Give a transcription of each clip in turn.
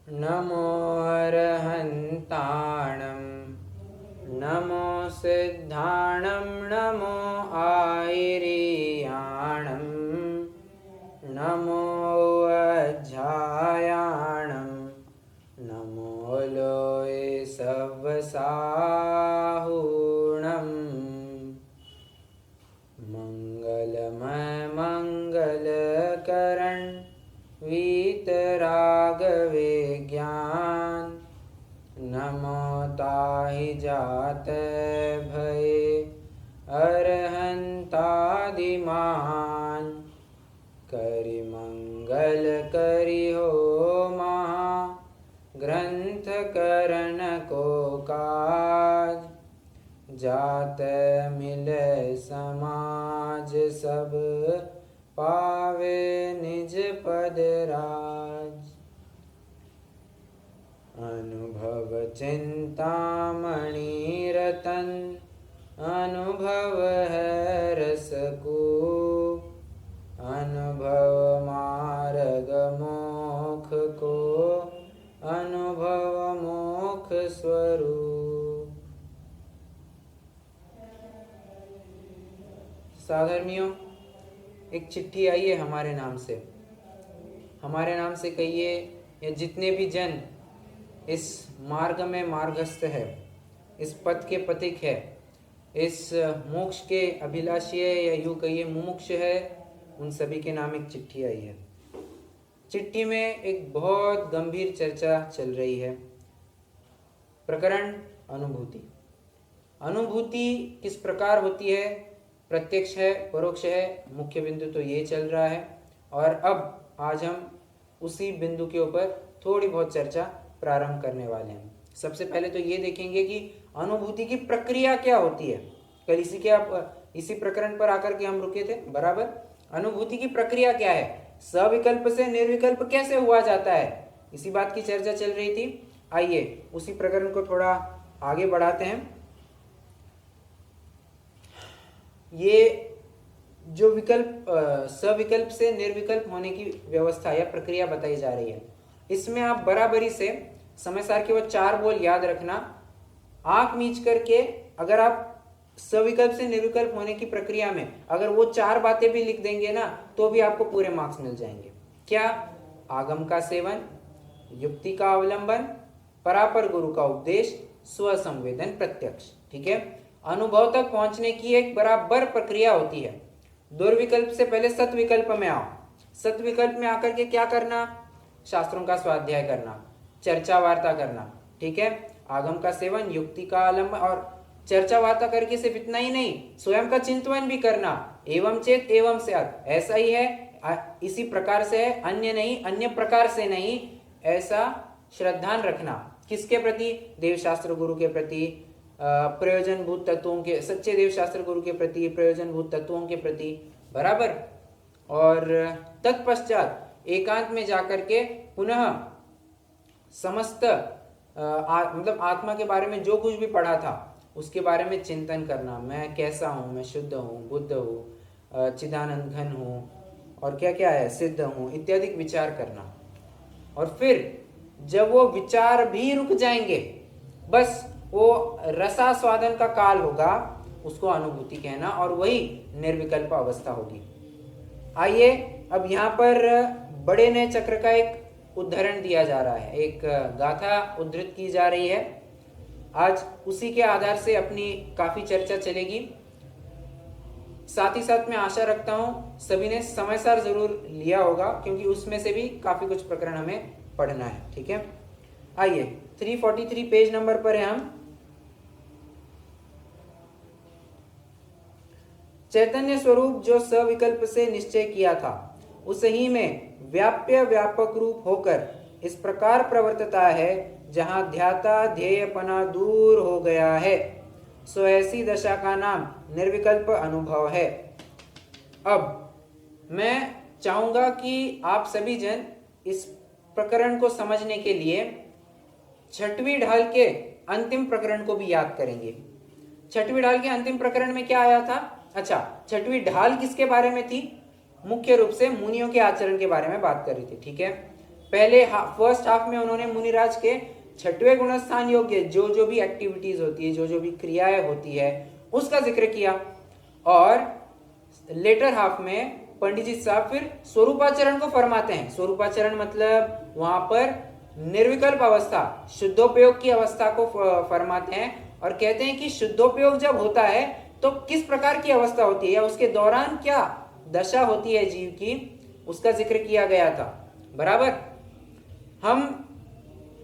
नमो अरहन्ताणं नमो सिद्धाणं नमो आयर्याणं नमो अज्झायाणं नमो लोय सवसाहूणं मंगलमय मंगलकरण वीतरागविज्ञान नमो ताहि जात भय अरहंतादिमान करि मंगल करि हो महा ग्रंथ करण को काज जात मिले समाज सब पावे निज पद राज अनुभव चिंतामणि रतन अनुभव है रस को अनुभव मार्ग मोक्ष को अनुभव मोक्ष स्वरूप। साधर्मियों, एक चिट्ठी आई है हमारे नाम से कहिए ये जितने भी जन इस मार्ग में मार्गस्थ है, इस पथ के पथिक है, इस मोक्ष के अभिलाषी है या यूँ कहिए मुमुक्ष है, उन सभी के नाम एक चिट्ठी आई है। चिट्ठी में एक बहुत गंभीर चर्चा चल रही है। प्रकरण अनुभूति किस प्रकार होती है, प्रत्यक्ष है, परोक्ष है, मुख्य बिंदु तो ये चल रहा है। और अब आज हम उसी बिंदु के ऊपर थोड़ी बहुत चर्चा प्रारंभ करने वाले हैं। सबसे पहले तो ये देखेंगे कि अनुभूति की प्रक्रिया क्या होती है। कल इसी प्रकरण पर आकर के हम रुके थे बराबर। अनुभूति की प्रक्रिया क्या है, सविकल्प से निर्विकल्प कैसे हुआ जाता है, इसी बात की चर्चा चल रही थी। आइए उसी प्रकरण को थोड़ा आगे बढ़ाते हैं। ये जो विकल्प सविकल्प से निर्विकल्प होने की व्यवस्था या प्रक्रिया बताई जा रही है, इसमें आप बराबरी से समय सार के वो 4 बोल याद रखना। आंख मीच करके अगर आप सविकल्प से निर्विकल्प होने की प्रक्रिया में अगर वो 4 बातें भी लिख देंगे ना, तो भी आपको पूरे मार्क्स मिल जाएंगे। क्या? आगम का सेवन, युक्ति का अवलंबन, परापर गुरु का उपदेश, स्वसंवेदन प्रत्यक्ष। ठीक है, अनुभव तक पहुंचने की एक बराबर प्रक्रिया होती है। दुर्विकल्प से पहले सत्विकल्प में आओ। सत्विकल्प में आकर के क्या करना? शास्त्रों का स्वाध्याय करना, चर्चा वार्ता करना। ठीक है, आगम का सेवन, युक्ति का अवलंबन और चर्चा वार्ता करके सिर्फ इतना ही नहीं, स्वयं का चिंतन भी करना। एवं चेत एवं स्यात्, ऐसा ही है, इसी प्रकार से है, अन्य नहीं, अन्य प्रकार से नहीं, ऐसा श्रद्धान रखना। किसके प्रति? देव शास्त्र गुरु के प्रति, प्रयोजनभूत तत्वों के, सच्चे देव शास्त्र गुरु के प्रति, प्रयोजनभूत तत्वों के प्रति बराबर। और तत्पश्चात एकांत में जाकर के पुनः समस्त मतलब आत्मा के बारे में जो कुछ भी पढ़ा था उसके बारे में चिंतन करना। मैं कैसा हूँ, मैं शुद्ध हूँ, बुद्ध हूँ, चिदानंद घन हूँ और क्या क्या है, सिद्ध हूँ, इत्यादि विचार करना। और फिर जब वो विचार भी रुक जाएंगे, बस वो रसास्वादन का काल होगा, उसको अनुभूति कहना, और वही निर्विकल्प अवस्था होगी। आइए अब यहाँ पर बड़े नए चक्र का एक उदाहरण दिया जा रहा है, एक गाथा उद्धृत की जा रही है। आज उसी के आधार से अपनी काफी चर्चा चलेगी। साथ ही साथ मैं आशा रखता हूं सभी ने समय सार जरूर लिया होगा, क्योंकि उसमें से भी काफी कुछ प्रकरण हमें पढ़ना है। ठीक है, आइए 343 पेज नंबर पर है हम। चैतन्य स्वरूप जो सविकल्प से निश्चय किया था, उस ही में व्याप्य व्यापक रूप होकर इस प्रकार प्रवर्तता है जहां ध्याता ध्येयपना दूर हो गया है, सो ऐसी दशा का नाम निर्विकल्प अनुभव है। अब मैं चाहूंगा कि आप सभी जन इस प्रकरण को समझने के लिए 6वीं ढाल के अंतिम प्रकरण को भी याद करेंगे। 6वीं ढाल के अंतिम प्रकरण में क्या आया था? अच्छा, 6वीं ढाल किसके बारे में थी? मुख्य रूप से मुनियों के आचरण के बारे में बात कर रही थी। ठीक है, पहले फर्स्ट हाफ में उन्होंने मुनिराज के छठवें गुणस्थान योग्य जो जो भी एक्टिविटीज होती है, जो जो भी क्रियाएं होती है, उसका जिक्र किया। और लेटर हाफ में पंडित जी साहब फिर स्वरूपाचरण को फरमाते हैं। स्वरूपाचरण मतलब वहां पर निर्विकल्प अवस्था, शुद्धोपयोग की अवस्था को फरमाते हैं और कहते हैं कि शुद्धोपयोग जब होता है तो किस प्रकार की अवस्था होती है या उसके दौरान क्या दशा होती है जीव की, उसका जिक्र किया गया था। बराबर। हम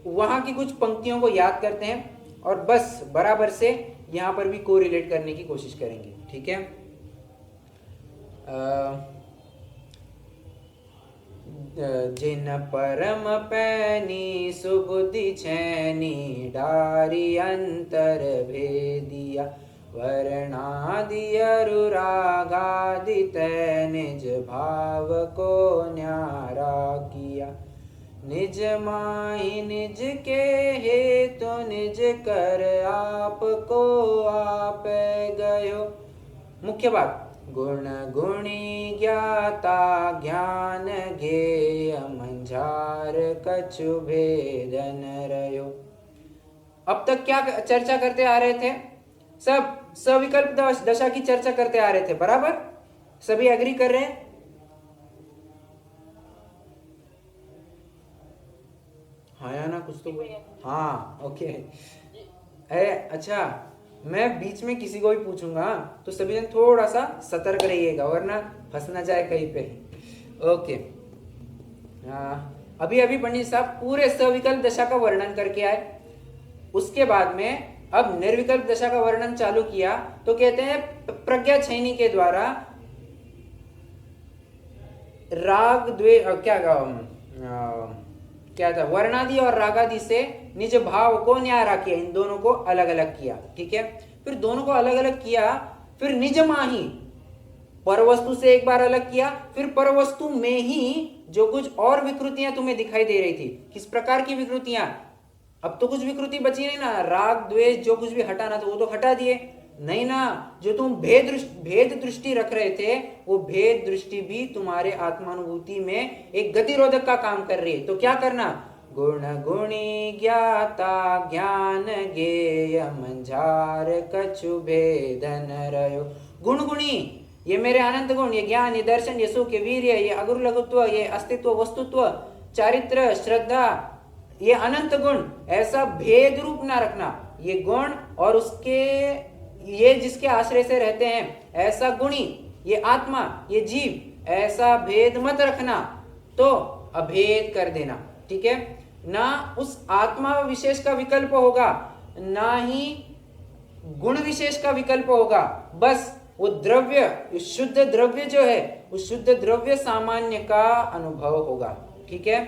वहां की कुछ पंक्तियों को याद करते हैं और बस बराबर से यहां पर भी कोरिलेट करने की कोशिश करेंगे। ठीक है। जिन परम पैनी सुबुद्धि छैनी डारी अंतर भेदिया वर्णादि अनुरागादि तै निज भाव को न्यारा किया निज माहि निज के हेतु निज कर आप को आप गयो। मुख्य बात, गुण गुणी ज्ञाता ज्ञान गेय मंझार कछु भेदन रयो। अब तक क्या चर्चा करते आ रहे थे? सब सविकल्प दशा की चर्चा करते आ रहे थे। बराबर, सभी एग्री कर रहे हैं? हाँ या ना, कुछ तो हाँ, ओके। अरे अच्छा, मैं बीच में किसी को भी पूछूंगा तो सभी जन थोड़ा सा सतर्क रहिएगा वरना फंस ना जाए कहीं पे। ओके। अभी अभी पंडित साहब पूरे सविकल्प दशा का वर्णन करके आए। उसके बाद में अब निर्विकल्प दशा का वर्णन चालू किया तो कहते हैं प्रज्ञा छैनी के द्वारा राग क्या था, वर्णादि और रागादि से निज भाव को न्यारा किया, इन दोनों को अलग अलग किया। ठीक है। फिर दोनों को अलग अलग किया, फिर निज माही परवस्तु से एक बार अलग किया, फिर परवस्तु में ही जो कुछ और विकृतियां तुम्हें दिखाई दे रही थी, किस प्रकार की विकृतियां, अब तो कुछ विकृति बची नहीं ना, राग द्वेष जो कुछ भी हटाना था वो तो हटा दिए नहीं ना। जो तुम भेद दृष्टि रख रहे थे वो भेद दृष्टि भी तुम्हारे आत्मानुभूति में एक गतिरोधक का काम कर रही है। तो क्या करना, गुण गुणी ज्ञाता ज्ञान गेय मंझार कछु भेदन रयो। गुण गुणी, ये मेरे अनंत गुण, ये ज्ञान, ये दर्शन, ये सुख, ये वीर्य, ये अगुरु लघुत्व, ये अस्तित्व, वस्तुत्व, चारित्र, श्रद्धा, ये अनंत गुण ऐसा भेद रूप ना रखना। ये गुण और उसके ये जिसके आश्रय से रहते हैं ऐसा गुणी, ये आत्मा, ये जीव, ऐसा भेद मत रखना, तो अभेद कर देना। ठीक है ना। उस आत्मा विशेष का विकल्प होगा, ना ही गुण विशेष का विकल्प होगा। बस वो द्रव्य, शुद्ध द्रव्य जो है, उस शुद्ध द्रव्य सामान्य का अनुभव होगा। ठीक है।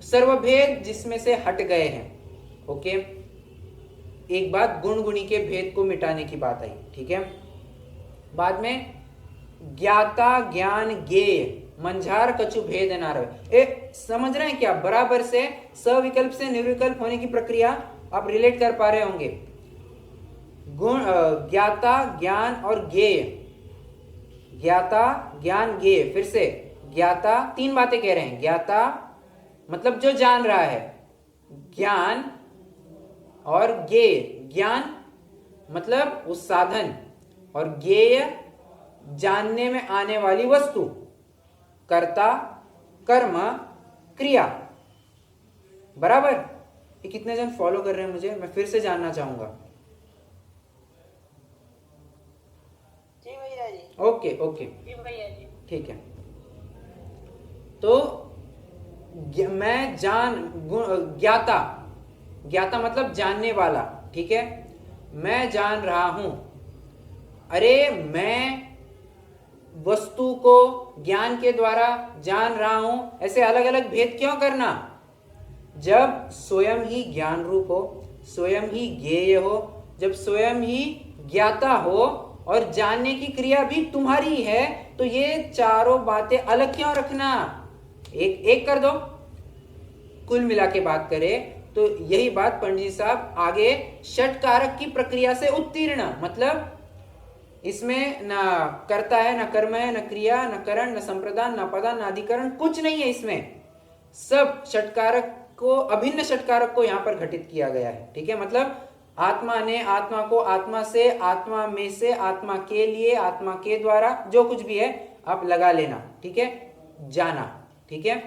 सर्वभेद जिसमें से हट गए हैं। ओके। एक बात गुण गुणी के भेद को मिटाने की बात आई। ठीक है। बाद में ज्ञाता ज्ञान गेय मंझार कछु भेद ना रहे। समझ रहे हैं क्या? बराबर से सविकल्प से निर्विकल्प होने की प्रक्रिया आप रिलेट कर पा रहे होंगे। गुण ज्ञाता ज्ञान और गेय, ज्ञाता ज्ञान गेय। फिर से ज्ञाता, तीन बातें कह रहे हैं। ज्ञाता मतलब जो जान रहा है, ज्ञान और गेय, ज्ञान मतलब उस साधन, और गेय जानने में आने वाली वस्तु, कर्ता, कर्म, क्रिया। बराबर। ये कितने जन फॉलो कर रहे हैं मुझे? मैं फिर से जानना चाहूंगा। जी भैया जी। ओके ओके, जी भैया जी। ठीक है। तो मैं ज्ञाता, ज्ञाता मतलब जानने वाला। ठीक है। मैं जान रहा हूं। अरे मैं वस्तु को ज्ञान के द्वारा जान रहा हूं, ऐसे अलग अलग भेद क्यों करना? जब स्वयं ही ज्ञान रूप हो, स्वयं ही ज्ञेय हो, जब स्वयं ही ज्ञाता हो और जानने की क्रिया भी तुम्हारी है, तो ये चारों बातें अलग क्यों रखना? एक एक कर दो। कुल मिला के बात करें तो यही बात पंडित साहब आगे षट कारक की प्रक्रिया से उत्तीर्ण, मतलब इसमें ना कर्ता है, ना कर्म है, ना क्रिया, ना करण, ना संप्रदान, ना पदान, ना अधिकरण, कुछ नहीं है इसमें। सब षटकारक को, अभिन्न षटकारक को यहाँ पर घटित किया गया है। ठीक है, मतलब आत्मा ने आत्मा को आत्मा से, आत्मा में से, आत्मा के लिए, आत्मा के द्वारा, जो कुछ भी है आप लगा लेना। ठीक है, जाना। ठीक है,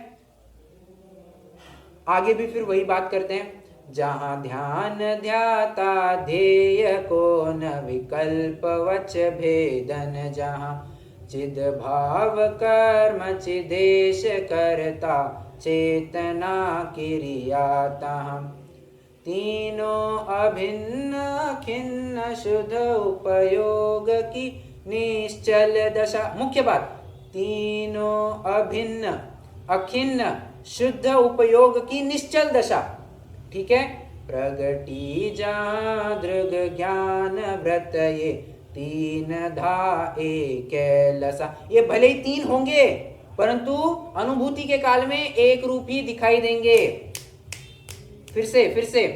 आगे भी फिर वही बात करते हैं। जहां ध्यान ध्याता ध्येय को न विकल्प वच भेदन, जहां चिद भाव कर्म चिदेश करता चेतना क्रिया, तहं तीनों अभिन्न खिन्न शुद्ध उपयोग की निश्चल दशा। मुख्य बात, तीनों अभिन्न अखिन्न शुद्ध उपयोग की निश्चल दशा। ठीक है, प्रगति जहाँ दृग ज्ञान व्रत ये तीन धा एक लसा। ये भले ही तीन होंगे परंतु अनुभूति के काल में एक रूप ही दिखाई देंगे। फिर से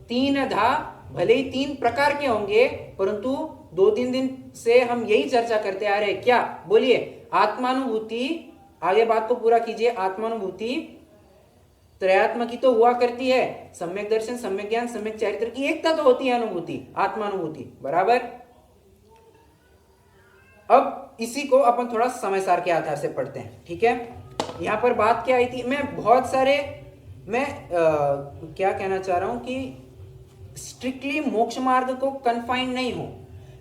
तीन धा भले ही तीन प्रकार के होंगे परंतु 2-3 दिन से हम यही चर्चा करते आ रहे हैं। क्या बोलिए? आत्मानुभूति। आगे बात को पूरा कीजिए। आत्मानुभूति त्रयात्म की तो हुआ करती है, सम्यक दर्शन, सम्यक ज्ञान, सम्यक चरित्र की एकता तो होती है अनुभूति, आत्मानुभूति, बराबर। अब इसी को अपन थोड़ा समय सार के आधार से पढ़ते हैं। ठीक है, यहां पर बात क्या आई थी, मैं क्या कहना चाह रहा हूं कि स्ट्रिक्टली मोक्ष मार्ग को कन्फाइंड नहीं हूं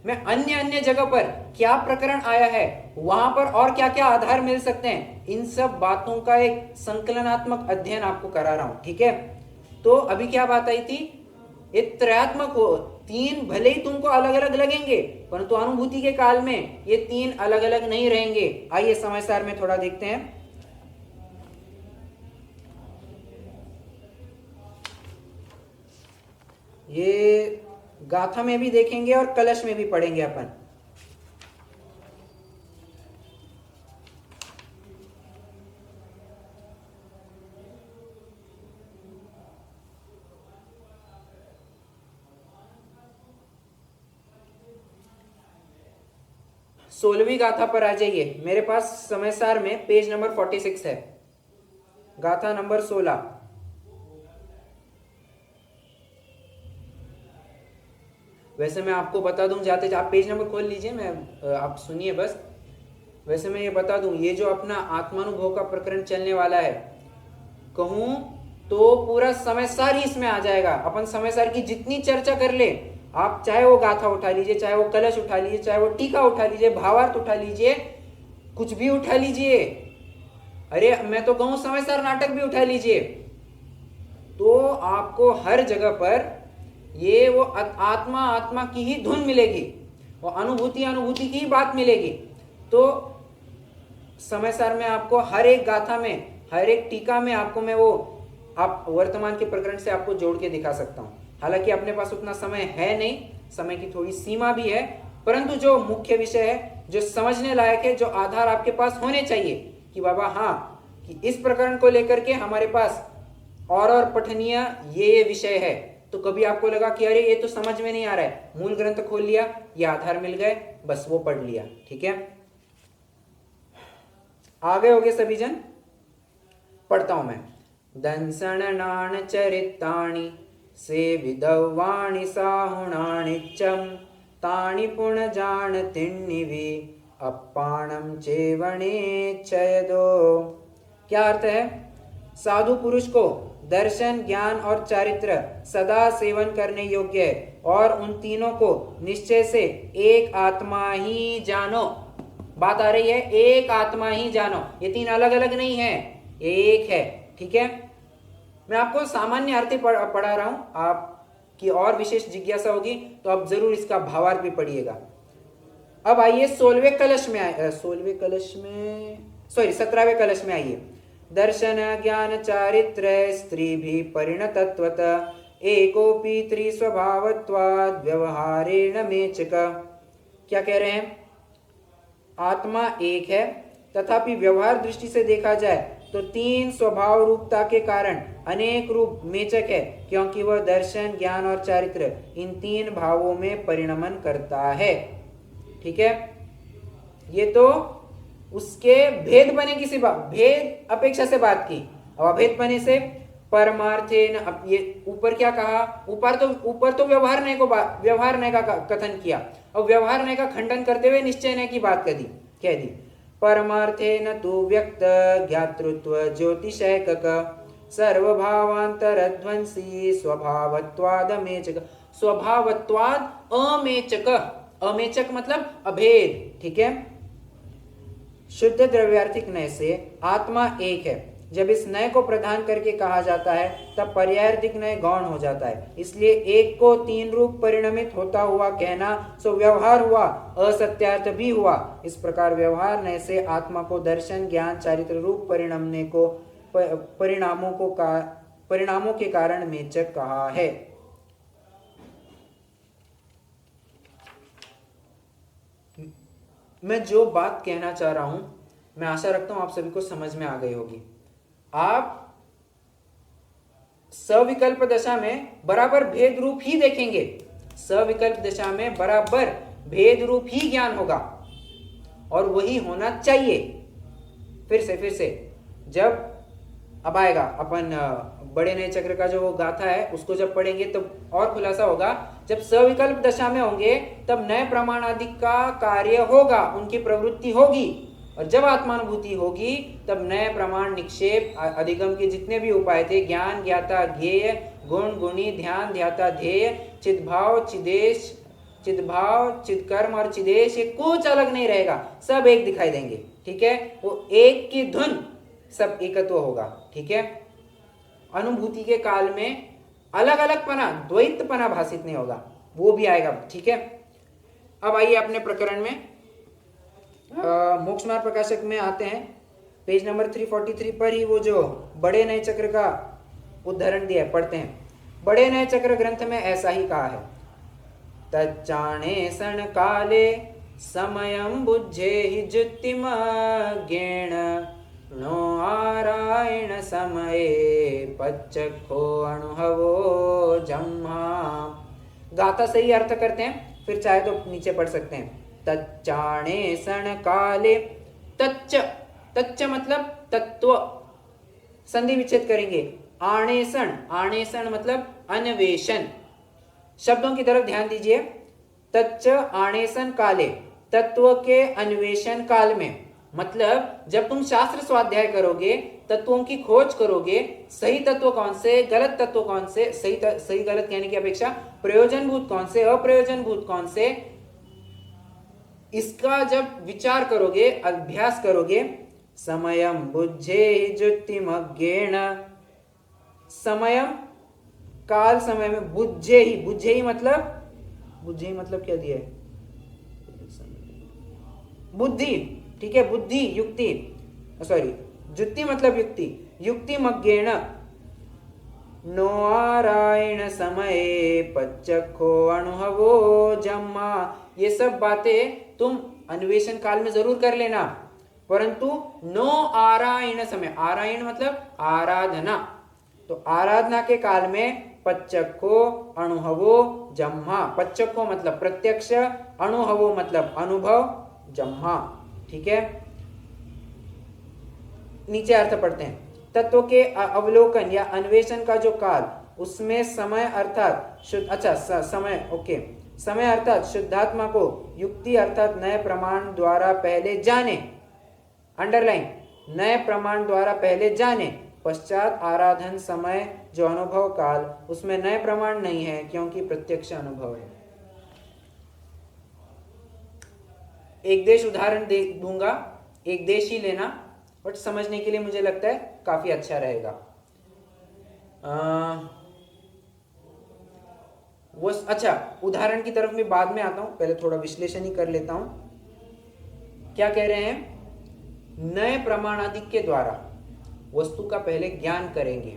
मैं। अन्य जगह पर क्या प्रकरण आया है, वहां पर और क्या क्या आधार मिल सकते हैं, इन सब बातों का एक संकलनात्मक अध्ययन आपको करा रहा हूं। ठीक है, तो अभी क्या बात आई थी, ये त्रयात्मक हो, तीन भले ही तुमको अलग अलग लगेंगे परंतु अनुभूति के काल में ये तीन अलग अलग नहीं रहेंगे। आइए समय सार में थोड़ा देखते हैं। ये गाथा में भी देखेंगे और कलश में भी पढ़ेंगे अपन। सोलहवीं गाथा पर आ जाइए। मेरे पास समय सार में पेज नंबर 46 है, गाथा नंबर 16। वैसे मैं आपको बता दूं, जाते आप पेज नंबर खोल लीजिए, मैं आप सुनिए बस। वैसे मैं ये बता दूं, ये जो अपना आत्मानुभव का प्रकरण चलने वाला है, कहूं तो पूरा समय सार ही इसमें आ जाएगा। अपन समय सार की जितनी चर्चा कर ले, आप चाहे वो गाथा उठा लीजिए, चाहे वो कलश उठा लीजिए, चाहे वो टीका उठा लीजिए, भावार्थ उठा लीजिए, कुछ भी उठा लीजिए, अरे मैं तो कहूं समय सार नाटक भी उठा लीजिए, तो आपको हर जगह पर ये वो आत्मा की ही धुन मिलेगी और अनुभूति की ही बात मिलेगी। तो समय सार में आपको हर एक गाथा में, हर एक टीका में आपको मैं वो आप वर्तमान के प्रकरण से आपको जोड़ के दिखा सकता हूं। हालांकि अपने पास उतना समय है नहीं, समय की थोड़ी सीमा भी है, परंतु जो मुख्य विषय है, जो समझने लायक है, जो आधार आपके पास होने चाहिए कि बाबा हाँ, कि इस प्रकरण को लेकर के हमारे पास और पठनीय ये विषय है, तो कभी आपको लगा कि अरे ये तो समझ में नहीं आ रहा है, मूल ग्रंथ खोल लिया, ये आधार मिल गए, बस वो पढ़ लिया। ठीक है, आगे हो गए सभी जन। पढ़ता हूं मैं। दंसण नाण चरिताणि से विदवाणि साहुणानिच्चम ताणि पुण जान तिन्निवि अपाणम चेवणे चयदो। क्या अर्थ है? साधु पुरुष को दर्शन, ज्ञान और चारित्र सदा सेवन करने योग्य है और उन तीनों को निश्चय से एक आत्मा ही जानो। बात आ रही है, एक आत्मा ही जानो, ये तीन अलग अलग नहीं है, एक है। ठीक है, मैं आपको सामान्य अर्थ पढ़ा रहा हूं, आपकी और विशेष जिज्ञासा होगी तो आप जरूर इसका भावार्थ भी पढ़िएगा। अब आइए 17वें कलश में आइए। दर्शन ज्ञान चारित्र स्त्री भी परिणतत्वत एकोपी त्रिस्वभावत्वाद व्यवहारेण मेचक। क्या कह रहे हैं? आत्मा एक है, तथापि व्यवहार दृष्टि से देखा जाए तो तीन स्वभाव रूपता के कारण अनेक रूप मेचक है, क्योंकि वह दर्शन, ज्ञान और चारित्र इन तीन भावों में परिणमन करता है। ठीक है, ये तो उसके भेद बने, किसी भेद अपेक्षा से बात की। अब अभेद पने से परमार्थेन, अब ये ऊपर क्या कहा, ऊपर तो व्यवहार नय का कथन किया। अब व्यवहार नय का खंडन करते हुए निश्चय नय की बात कह दी। परमार्थेन तु व्यक्त ज्ञातृत्व ज्योतिषैकक सर्वभावांतरध्वंसी स्वभावत्वाद अमेचक। स्वभावत्वाद अमेचक, अमेचक मतलब अभेद, ठीक है। शुद्ध द्रव्यार्थिक नय से आत्मा एक है। जब इस नय को प्रदान करके कहा जाता है तब पर्यायार्थिक नय गौण हो जाता है। इसलिए एक को तीन रूप परिणमित होता हुआ कहना सो व्यवहार हुआ, असत्यार्थ भी हुआ। इस प्रकार व्यवहार नय से आत्मा को दर्शन ज्ञान चारित्र रूप परिणमने को परिणामों के कारण मेचक कहा है। मैं जो बात कहना चाह रहा हूं, मैं आशा रखता हूं आप सभी को समझ में आ गई होगी। आप सविकल्प दशा में बराबर भेद रूप ही देखेंगे, सविकल्प दशा में बराबर भेद रूप ही ज्ञान होगा और वही होना चाहिए। फिर से जब अब आएगा अपन बड़े नए चक्र का जो वो गाथा है उसको जब पढ़ेंगे तो और खुलासा होगा। जब सविकल्प दशा में होंगे तब नए प्रमाणादि का कार्य होगा, उनकी प्रवृत्ति होगी, और जब आत्मानुभूति होगी तब नए प्रमाण निक्षेप अधिगम के जितने भी उपाय थे, ज्ञान ज्ञाता ज्ञेय गुण गुणी ध्यान ध्याता ध्येय चिद्भाव चिदेश चिद्भाव चिदकर्म और चिदेश, ये कुछ अलग नहीं रहेगा, सब एक दिखाई देंगे, ठीक है। वो एक की धुन सब एकत्व होगा, ठीक है। अनुभूति के काल में अलग अलग पना द्वैतपना भाषित नहीं होगा, वो भी आएगा, ठीक है। अब आइए अपने प्रकरण में मोक्ष मार्ग प्रकाशक में आते हैं। पेज नंबर 343 पर ही वो जो बड़े नए चक्र का उदाहरण दिया है, पढ़ते हैं। बड़े नए चक्र ग्रंथ में ऐसा ही कहा है, तच्चाणे सण काले समयं बुद्धे जुत्तिमज्ञेन नो आरायण समये पच्चखो अनुभवो जम्हा। गाथा सही अर्थ करते हैं, फिर चाहे तो नीचे पढ़ सकते हैं। तच्चाणे सण काले, तच्च मतलब तत्व, संधि विच्छेद करेंगे। आणेसण मतलब अन्वेषण। शब्दों की तरफ ध्यान दीजिए। तच्च आणेसन काले, तत्व के अन्वेषण काल में, मतलब जब तुम शास्त्र स्वाध्याय करोगे, तत्वों की खोज करोगे, सही तत्व कौन से, गलत तत्व कौन से, सही गलत कहने की अपेक्षा प्रयोजनभूत कौन से, अप्रयोजनभूत कौन से, इसका जब विचार करोगे, अभ्यास करोगे, समयम बुद्धे ज्योतिमज्ञेन, समयम काल समय में, बुद्धे ही मतलब क्या दिया है, बुद्धि, ठीक है, बुद्धि युक्ति, सॉरी जुक्ति मतलब युक्ति, युक्ति मज्ञेन नो आरायण समय पच्चखो अनुभवो जम्मा। ये सब बातें तुम अन्वेषण काल में जरूर कर लेना, परंतु नो आरायण समय, आरायण मतलब आराधना, तो आराधना के काल में पच्चखो अनुभवो जम्मा। पच्चखो मतलब प्रत्यक्ष, अनुभवो मतलब अनुभव, जम्मा, ठीक है। नीचे अर्थ पढ़ते हैं। तत्व के अवलोकन या अन्वेषण का जो काल, उसमें समय अर्थात समय अर्थात शुद्धात्मा को युक्ति अर्थात नए प्रमाण द्वारा पहले जाने, अंडरलाइन, नए प्रमाण द्वारा पहले जाने, पश्चात आराधन समय जो अनुभव काल, उसमें नए प्रमाण नहीं है क्योंकि प्रत्यक्ष अनुभव है। एक देश उदाहरण दूंगा, एक देश ही लेना, बट समझने के लिए मुझे लगता है काफी अच्छा रहेगा। वो अच्छा, उदाहरण की तरफ मैं बाद में आता हूं, पहले थोड़ा विश्लेषण ही कर लेता हूं। क्या कह रहे हैं, नए प्रमाणादि के द्वारा वस्तु का पहले ज्ञान करेंगे,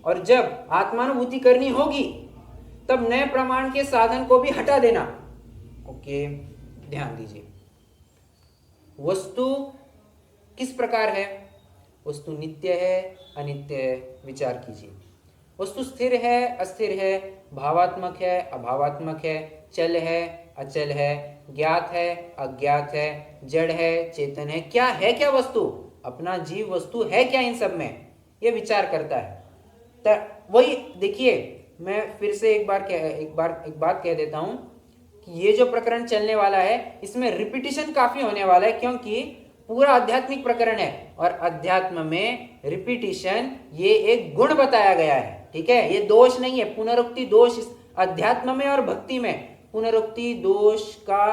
और जब आत्मानुभूति करनी होगी तब नए प्रमाण के साधन को भी हटा देना। ओके, ध्यान दीजिए। वस्तु किस प्रकार है, वस्तु नित्य है अनित्य है, विचार कीजिए। वस्तु स्थिर है अस्थिर है, भावात्मक है अभावात्मक है, चल है अचल है, ज्ञात है अज्ञात है, जड़ है चेतन है। क्या है क्या वस्तु, अपना जीव वस्तु है क्या इन सब में? ये विचार करता है। वही देखिए, मैं फिर से एक बात कह देता हूं कि ये जो प्रकरण चलने वाला है इसमें रिपीटिशन काफी होने वाला है, क्योंकि पूरा आध्यात्मिक प्रकरण है और अध्यात्म में रिपीटिशन ये एक गुण बताया गया है। ठीक है, ये दोष नहीं है। पुनरुक्ति दोष इस अध्यात्म में और भक्ति में पुनरुक्ति दोष का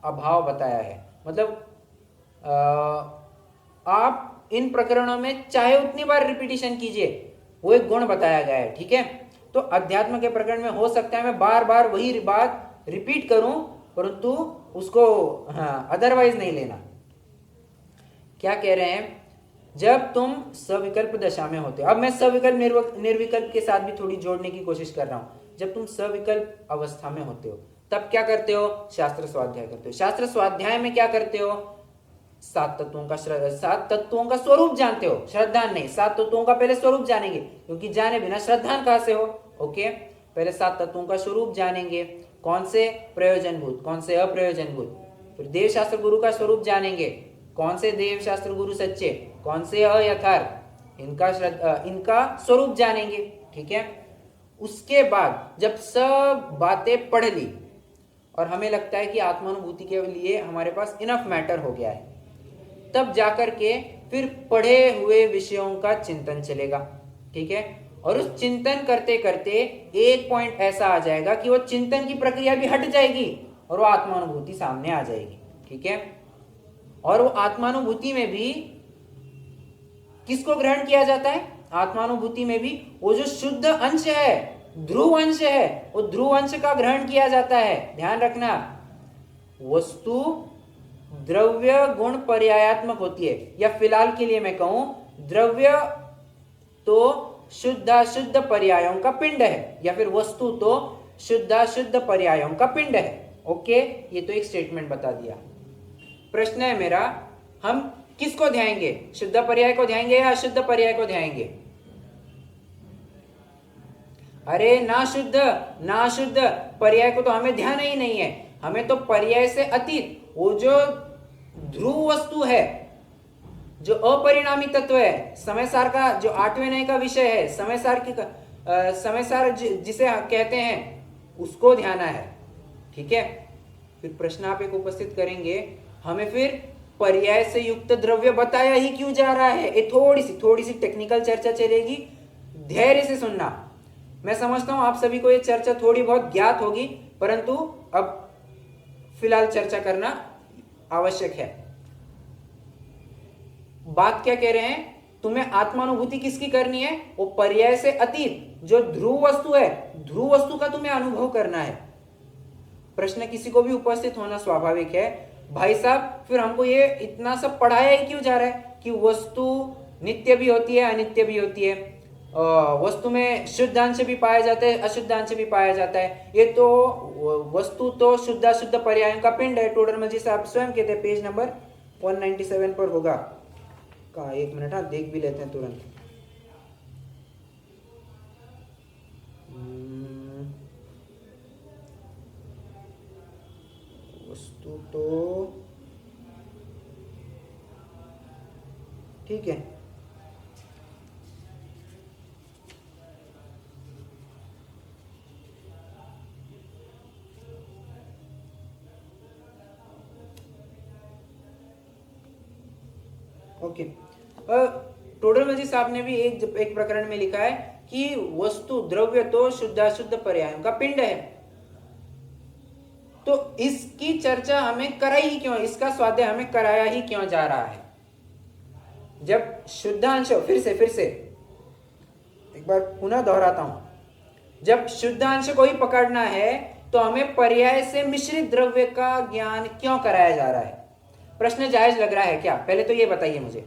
अभाव बताया है। मतलब आप इन प्रकरणों में चाहे उतनी बार रिपीटिशन कीजिए, वो एक गुण बताया गया है। ठीक है, तो अध्यात्म के प्रकरण में हो सकता है मैं बार बार वही बात रिपीट करूं, परंतु उसको अदरवाइज नहीं लेना। क्या कह रहे हैं, जब तुम सविकल्प दशा में होते हो, अब मैं सविकल्प निर्विकल्प के साथ भी थोड़ी जोड़ने की कोशिश कर रहा हूं। जब तुम सविकल्प अवस्था में होते हो तब क्या करते हो, शास्त्र स्वाध्याय करते हो। शास्त्र स्वाध्याय में क्या करते हो, सात तत्वों का स्वरूप जानते हो, श्रद्धान नहीं। सात तत्वों का पहले स्वरूप जानेंगे, क्योंकि जाने बिना श्रद्धान कहां से हो। ओके, पहले सात तत्वों का स्वरूप जानेंगे, कौन से प्रयोजनभूत, कौन से अप्रयोजनभूत। फिर देव शास्त्र गुरु का स्वरूप जानेंगे, कौन से देव शास्त्र गुरु सच्चे, कौन से अयथार्थ, इनका स्वरूप जानेंगे। ठीक है, उसके बाद जब सब बातें पढ़ ली और हमें लगता है कि आत्मानुभूति के लिए हमारे पास इनफ मैटर हो गया है, तब जाकर के फिर पढ़े हुए विषयों का चिंतन चलेगा। ठीक है, और उस चिंतन करते करते एक पॉइंट ऐसा आ जाएगा कि वो चिंतन की प्रक्रिया भी हट जाएगी और वो आत्मानुभूति सामने आ जाएगी। ठीक है, और वो आत्मानुभूति में भी किसको ग्रहण किया जाता है, आत्मानुभूति में भी वो जो शुद्ध अंश है, ध्रुव अंश है, वो ध्रुव अंश का ग्रहण किया जाता है। ध्यान रखना, वस्तु द्रव्य गुण पर्यायात्मक होती है, या फिलहाल के लिए मैं कहूं द्रव्य तो शुद्धाशुद्ध पर्यायों का पिंड है, या फिर वस्तु तो शुद्धाशुद्ध पर्यायों का पिंड है। ओके, ये तो एक स्टेटमेंट बता दिया। प्रश्न है मेरा, हम किसको ध्याएंगे, शुद्ध पर्याय को ध्याएंगे या अशुद्ध पर्याय को ध्याएंगे? अरे ना शुद्ध पर्याय को तो हमें ध्यान ही नहीं है। हमें तो पर्याय से अतीत वो जो ध्रुव वस्तु है, जो अपरिणामी तत्व है, समय सार का जो 8वें नए का विषय है, समय सार जिसे कहते हैं, उसको ध्याना है। ठीक है, फिर प्रश्न आप एक उपस्थित करेंगे, हमें फिर पर्याय से युक्त द्रव्य बताया ही क्यों जा रहा है? ये थोड़ी सी टेक्निकल चर्चा चलेगी, धैर्य से सुनना। मैं समझता हूं आप सभी को ये चर्चा थोड़ी बहुत ज्ञात होगी, परंतु अब फिलहाल चर्चा करना आवश्यक है। बात क्या कह रहे हैं, तुम्हें आत्मानुभूति किसकी करनी है, वो पर्याय से अतीत जो ध्रुव वस्तु है, ध्रुव वस्तु का तुम्हें अनुभव करना है। प्रश्न किसी को भी उपस्थित होना स्वाभाविक है, भाई साहब फिर हमको ये इतना सब पढ़ाया ही क्यों जा रहा है कि वस्तु नित्य भी होती है, अनित्य भी होती है, वस्तु में शुद्ध अंश भी पाया जाता है, अशुद्ध अंश भी पाया जाता है। ये तो वस्तु तो शुद्धाशुद्ध पर्यायों का पिंड है। टोडरमल जी साहब स्वयं कहते हैं, पेज नंबर 197 पर होगा का, एक मिनट हाँ देख भी लेते हैं तुरंत। वस्तु तो ठीक है, ओके। टोडरमल जी साहब ने भी एक प्रकरण में लिखा है कि वस्तु द्रव्य तो शुद्धाशुद्ध पर्यायों का पिंड है। तो इसकी चर्चा हमें कराई ही क्यों, इसका स्वाध्याय हमें कराया ही क्यों जा रहा है? जब शुद्धांश, फिर से एक बार पुनः दोहराता हूं, जब शुद्धांश को ही पकड़ना है तो हमें पर्याय से मिश्रित द्रव्य का ज्ञान क्यों कराया जा रहा है? प्रश्न जायज लग रहा है क्या? पहले तो ये बताइए मुझे।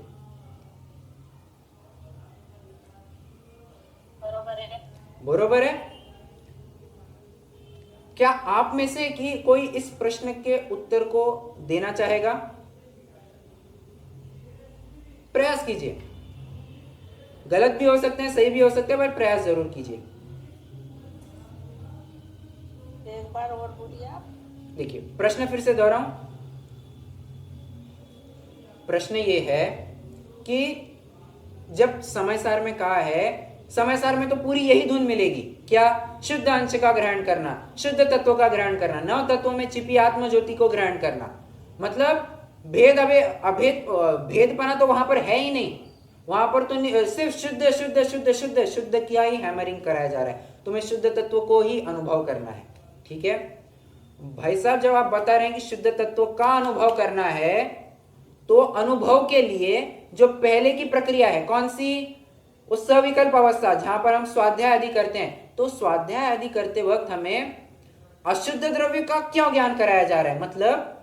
बरोबर है। क्या आप में से कि कोई इस प्रश्न के उत्तर को देना चाहेगा? प्रयास कीजिए, गलत भी हो सकते हैं, सही भी हो सकते हैं, पर प्रयास जरूर कीजिए। एक बार और बोलिए आप। देखिए प्रश्न फिर से दोहराऊं। प्रश्न ये है कि जब समय सार में कहा है, समय सार में तो पूरी यही धुन मिलेगी, क्या? शुद्ध अंश का ग्रहण करना, शुद्ध तत्व का ग्रहण करना, नव तत्वों में छिपी आत्म ज्योति को ग्रहण करना। मतलब भेदपना तो वहां पर है ही नहीं। वहां पर तो सिर्फ शुद्ध शुद्ध शुद्ध शुद्ध शुद्ध किया ही हैमरिंग कराया जा रहा है। तुम्हें शुद्ध तत्व को ही अनुभव करना है। ठीक है भाई साहब, जब आप बता रहे हैं कि शुद्ध तत्व का अनुभव करना है, तो अनुभव के लिए जो पहले की प्रक्रिया है कौन सी? उस सविकल्प अवस्था जहां पर हम स्वाध्याय आदि करते हैं। तो स्वाध्याय आदि करते वक्त हमें अशुद्ध द्रव्य का क्यों ज्ञान कराया जा रहा है? मतलब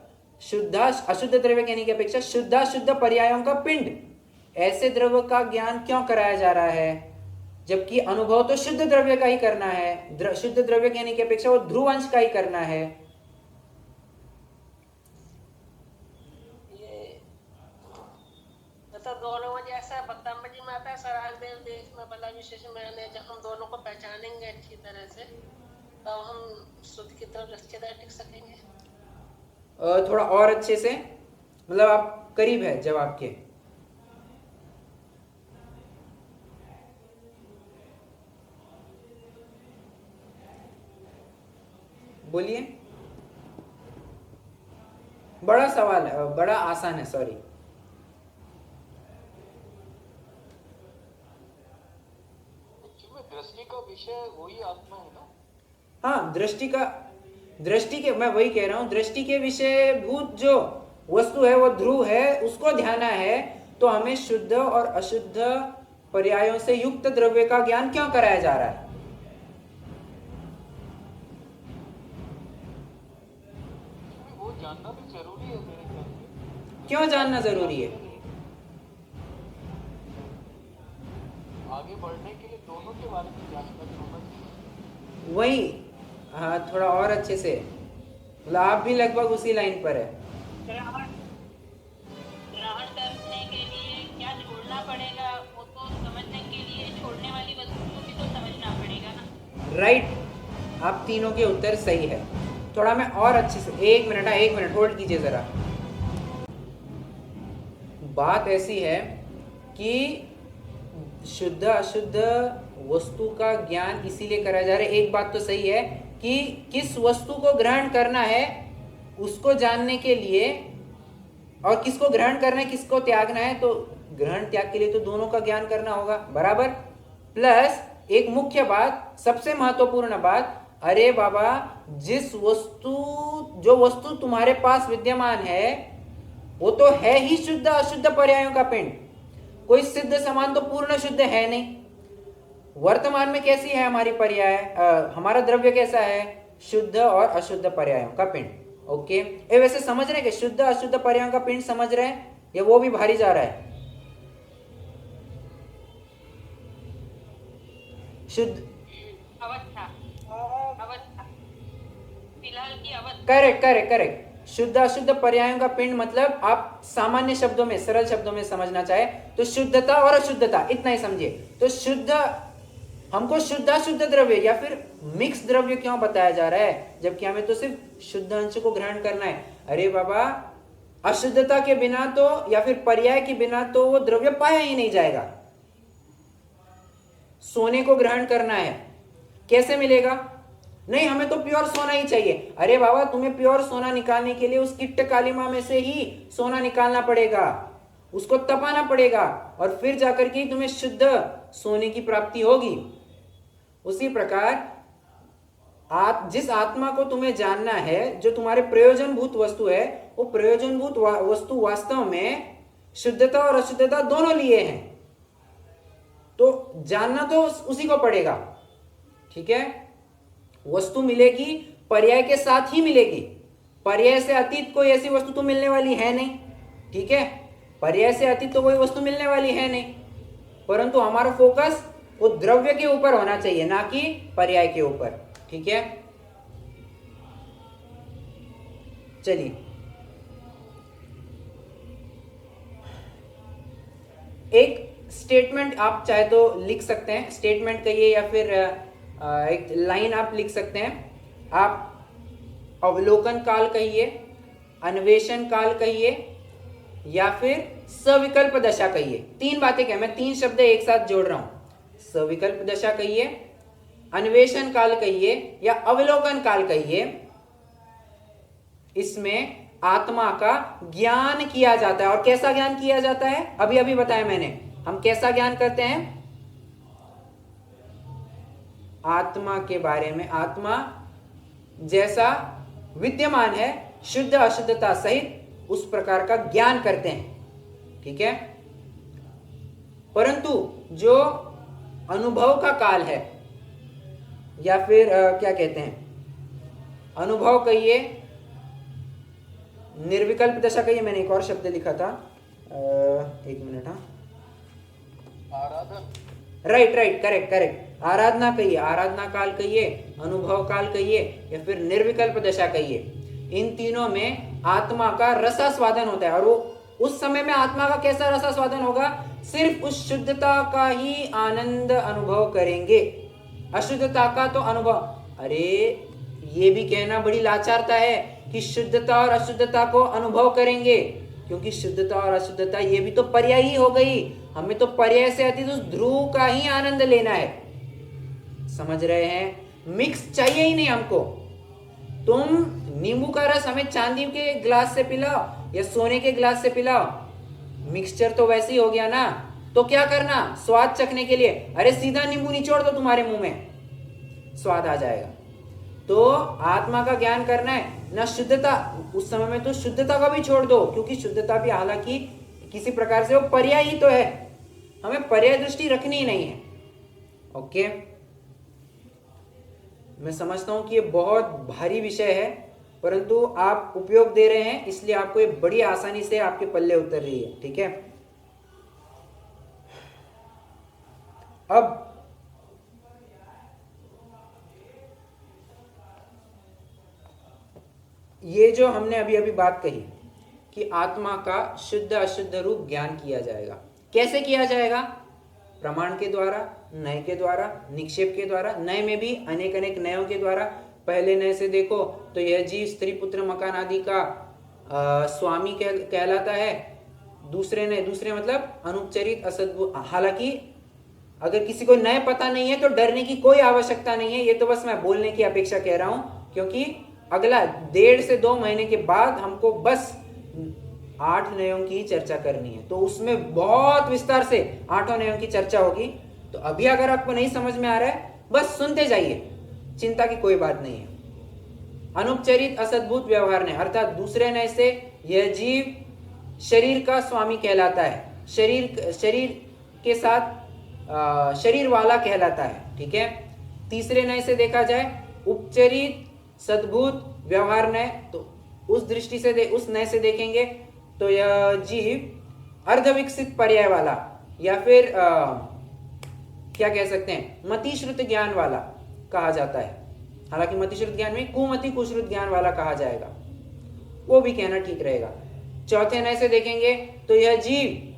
अशुद्ध द्रव्य कहने की अपेक्षा शुद्ध पर्यायों का पिंड, ऐसे द्रव्य का ज्ञान क्यों कराया जा रहा है? जबकि अनुभव तो शुद्ध द्रव्य का ही करना है। शुद्ध द्रव्य कहने की अपेक्षा वो ध्रुव अंश का ही करना है। ये मतलब दोनों में जैसा बत्ताम जी में आता है सरागदेव देश में बला विशेष में, जब हम दोनों को पहचानेंगे अच्छी तरह से, तब हम शुद्ध की तरफ अच्छी तरह टिक सकेंगे। थोड़ा और अच्छे से, मतलब आप करीब है जवाब के। बोलिए। बड़ा सवाल है, बड़ा आसान है, सॉरी। दृष्टि का विषय वही आत्मा है ना? हाँ, दृष्टि के, मैं वही कह रहा हूं, दृष्टि के विषय भूत जो वस्तु है वो ध्रुव है, उसको ध्याना है। तो हमें शुद्ध और अशुद्ध पर्यायों से युक्त द्रव्य का ज्ञान क्यों कराया जा रहा है? वो जानना भी जरूरी है मेरे ख्याल में। क्यों जानना जरूरी है? आगे बढ़ने के लिए दोनों के बारे में जानकारी होना चाहिए। वही, हाँ, थोड़ा और अच्छे से, मतलब आप भी लगभग उसी लाइन पर है। ग्रहण करने के लिए क्या छोड़ना पड़ेगा? वो तो समझने के लिए छोड़ने वाली वस्तु को भी तो समझना पड़ेगा ना। राइट, आप तीनों के उत्तर सही है। थोड़ा मैं और अच्छे से, एक मिनट होल्ड कीजिए जरा। बात ऐसी है कि शुद्ध अशुद्ध वस्तु का ज्ञान इसीलिए कराया जा रहा है। एक बात तो सही है कि किस वस्तु को ग्रहण करना है उसको जानने के लिए, और किसको ग्रहण करना है किसको त्यागना है, तो ग्रहण त्याग के लिए तो दोनों का ज्ञान करना होगा, बराबर। प्लस एक मुख्य बात, सबसे महत्वपूर्ण बात, अरे बाबा, जो वस्तु तुम्हारे पास विद्यमान है वो तो है ही शुद्ध अशुद्ध पर्यायों का पिंड। कोई सिद्ध समान तो पूर्ण शुद्ध है नहीं। वर्तमान में कैसी है हमारी पर्याय, हमारा द्रव्य कैसा है? शुद्ध और अशुद्ध पर्यायों का पिंड। ओके, ये वैसे समझ रहे हैं कि शुद्ध अशुद्ध पर्यायों का पिंड समझ रहे हैं, या वो भी भारी जा रहा है? शुद्ध अवस्था फिलहाल की अवस्था। करेक्ट। शुद्ध अशुद्ध पर्यायों का पिंड मतलब आप सामान्य शब्दों में, सरल शब्दों में समझना चाहे तो शुद्धता और अशुद्धता, इतना ही समझिए। तो शुद्ध, हमको शुद्ध अशुद्ध द्रव्य या फिर मिक्स द्रव्य क्यों बताया जा रहा है, जबकि हमें तो सिर्फ शुद्ध अंश को ग्रहण करना है। अरे बाबा, अशुद्धता के बिना तो, या फिर पर्याय के बिना तो वो द्रव्य पाया ही नहीं जाएगा। सोने को ग्रहण करना है, कैसे मिलेगा? नहीं, हमें तो प्योर सोना ही चाहिए। अरे बाबा, तुम्हें प्योर सोना निकालने के लिए उस किट्ट कालिमा में से ही सोना निकालना पड़ेगा, उसको तपाना पड़ेगा, और फिर जाकर के तुम्हें शुद्ध सोने की प्राप्ति होगी। उसी प्रकार जिस आत्मा को तुम्हें जानना है, जो तुम्हारे प्रयोजनभूत वस्तु है, वो प्रयोजनभूत वस्तु वास्तव में शुद्धता और अशुद्धता दोनों लिए हैं। तो जानना तो उसी को पड़ेगा। ठीक है, वस्तु मिलेगी पर्याय के साथ ही मिलेगी। पर्याय से अतीत कोई ऐसी वस्तु तो मिलने वाली है नहीं। ठीक है, पर्याय से अतीत तो कोई वस्तु मिलने वाली है नहीं, परंतु हमारा फोकस वो द्रव्य के ऊपर होना चाहिए, ना कि पर्याय के ऊपर। ठीक है, चलिए एक स्टेटमेंट आप चाहे तो लिख सकते हैं, स्टेटमेंट कहिए या फिर एक लाइन आप लिख सकते हैं। आप अवलोकन काल कहिए, अन्वेषण काल कहिए, या फिर सविकल्प दशा कहिए। 3 बातें कह, मैं 3 शब्द एक साथ जोड़ रहा हूं। सविकल्प दशा कहिए, अन्वेषण काल कहिए या अवलोकन काल कहिए। इसमें आत्मा का ज्ञान किया जाता है। और कैसा ज्ञान किया जाता है? अभी अभी बताया मैंने। हम कैसा ज्ञान करते हैं? आत्मा के बारे में, आत्मा जैसा विद्यमान है शुद्ध अशुद्धता सहित उस प्रकार का ज्ञान करते हैं। ठीक है। परंतु जो अनुभव का काल है या फिर क्या कहते हैं, अनुभव कहिए, निर्विकल्प दशा कहिए, मैंने एक और शब्द लिखा था, एक मिनट। हाँ, आराधन। Right, correct. आराधना कहिए, आराधना काल कहिए, अनुभव काल कहिए या फिर निर्विकल्प दशा कहिए। इन तीनों में आत्मा का रसास्वादन होता है। और वो उस समय में आत्मा का कैसा रसास्वादन होगा? सिर्फ उस शुद्धता का ही आनंद अनुभव करेंगे, अशुद्धता का तो अनुभव। अरे ये भी कहना बड़ी लाचारता है कि शुद्धता और अशुद्धता को अनुभव करेंगे, क्योंकि शुद्धता और अशुद्धता ये भी तो पर्याय ही हो गई। हमें तो पर्याय से अतीत उस ध्रुव का ही आनंद लेना है। समझ रहे हैं? मिक्स चाहिए ही नहीं हमको। तुम नींबू का रस हमें चांदी के गिलास से पिलाओ या सोने के गिलास से पिलाओ, मिक्सचर तो वैसे ही हो गया ना। तो क्या करना? स्वाद चखने के लिए अरे सीधा नींबू निचोड़ दो तुम्हारे मुंह में, स्वाद आ जाएगा। तो आत्मा का ज्ञान करना है ना, शुद्धता। उस समय में तो शुद्धता का भी छोड़ दो, क्योंकि शुद्धता भी हालांकि किसी प्रकार से वो पर्याय ही तो है। हमें पर्याय दृष्टि रखनी ही नहीं है। ओके, मैं समझता हूं कि ये बहुत भारी विषय है, परंतु आप उपयोग दे रहे हैं, इसलिए आपको ये बड़ी आसानी से आपके पल्ले उतर रही है। ठीक है। अब ये जो हमने अभी अभी बात कही कि आत्मा का शुद्ध अशुद्ध रूप ज्ञान किया जाएगा, कैसे किया जाएगा? प्रमाण के द्वारा, नय के द्वारा, निक्षेप के द्वारा। नय में भी अनेक अनेक नयों के द्वारा। पहले नय से देखो तो यह जीव स्त्री पुत्र मकान आदि का स्वामी कहलाता है। दूसरे नय, दूसरे मतलब अनुपचरित असद्भुत। हालांकि अगर किसी को नय पता नहीं है तो डरने की कोई आवश्यकता नहीं है। ये तो बस मैं बोलने की अपेक्षा कह रहा हूं, क्योंकि अगला 1.5 से 2 महीने के बाद हमको बस 8 नयों की चर्चा करनी है, तो उसमें बहुत विस्तार से 8 नयों की चर्चा होगी। तो अभी अगर आपको नहीं समझ में आ रहा है, बस सुनते जाइए, चिंता की कोई बात नहीं है। अनुपचरित असद्भुत व्यवहार ने, अर्थात दूसरे नय से यह जीव शरीर का स्वामी कहलाता है, शरीर के साथ शरीर वाला कहलाता है। ठीक है। तीसरे नय से देखा जाए उपचरित सद्भुत व्यवहार नय, तो उस दृष्टि से उस नय से देखेंगे तो यह जीव अर्धविकसित पर्याय वाला या फिर क्या कह सकते हैं, मतिश्रुत ज्ञान वाला कहा जाता है। हालांकि मतिश्रुत ज्ञान में कुमति कुश्रुत ज्ञान वाला कहा जाएगा, वो भी कहना ठीक रहेगा। चौथे नय से देखेंगे तो यह जीव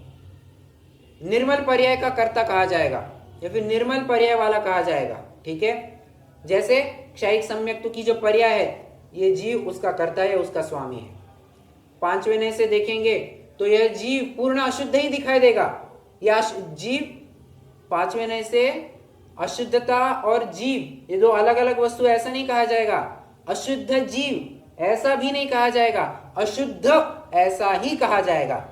निर्मल पर्याय का कर्ता कहा जाएगा या फिर निर्मल पर्याय वाला कहा जाएगा। ठीक है। जैसे क्षयिक सम्यक्तु की जो पर्याय है, ये जीव उसका कर्ता है, उसका स्वामी है। 5वें नय से देखेंगे तो यह जीव पूर्ण अशुद्ध ही दिखाई देगा। या जीव 5वें नय से अशुद्धता और जीव ये दो अलग अलग वस्तु ऐसा नहीं कहा जाएगा। अशुद्ध जीव ऐसा भी नहीं कहा जाएगा, अशुद्ध ऐसा ही कहा जाएगा।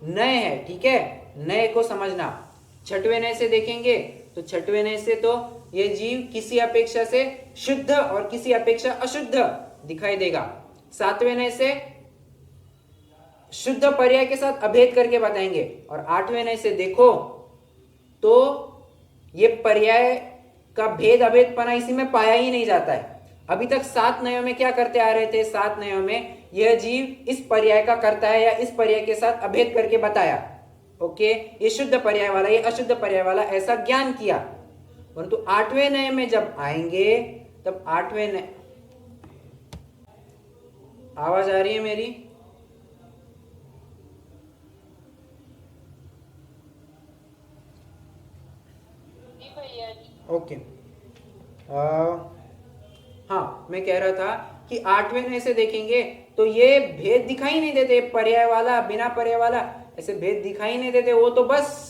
नय है। ठीक है, नय को समझना। 6वें नय से देखेंगे तो 6वें नय से तो यह जीव किसी अपेक्षा से शुद्ध और किसी अपेक्षा अशुद्ध दिखाई देगा। 7वें नय से शुद्ध पर्याय के साथ अभेद करके बताएंगे। और 8वें नय से देखो तो ये पर्याय का भेद अभेदपना इसी में पाया ही नहीं जाता है। अभी तक 7 नयों में क्या करते आ रहे थे? 7 नयों में यह जीव इस पर्याय का करता है या इस पर्याय के साथ अभेद करके बताया। ओके, ये शुद्ध पर्याय वाला, ये अशुद्ध पर्याय वाला, ऐसा ज्ञान किया। परंतु 8वें नय में जब आएंगे तब 8वें नय, आवाज आ रही है मेरी? ओके। हाँ, मैं कह रहा था कि 8वें नय से देखेंगे तो ये भेद दिखाई नहीं देते, पर्याय वाला बिना पर्याय वाला ऐसे भेद दिखाई नहीं देते, वो तो बस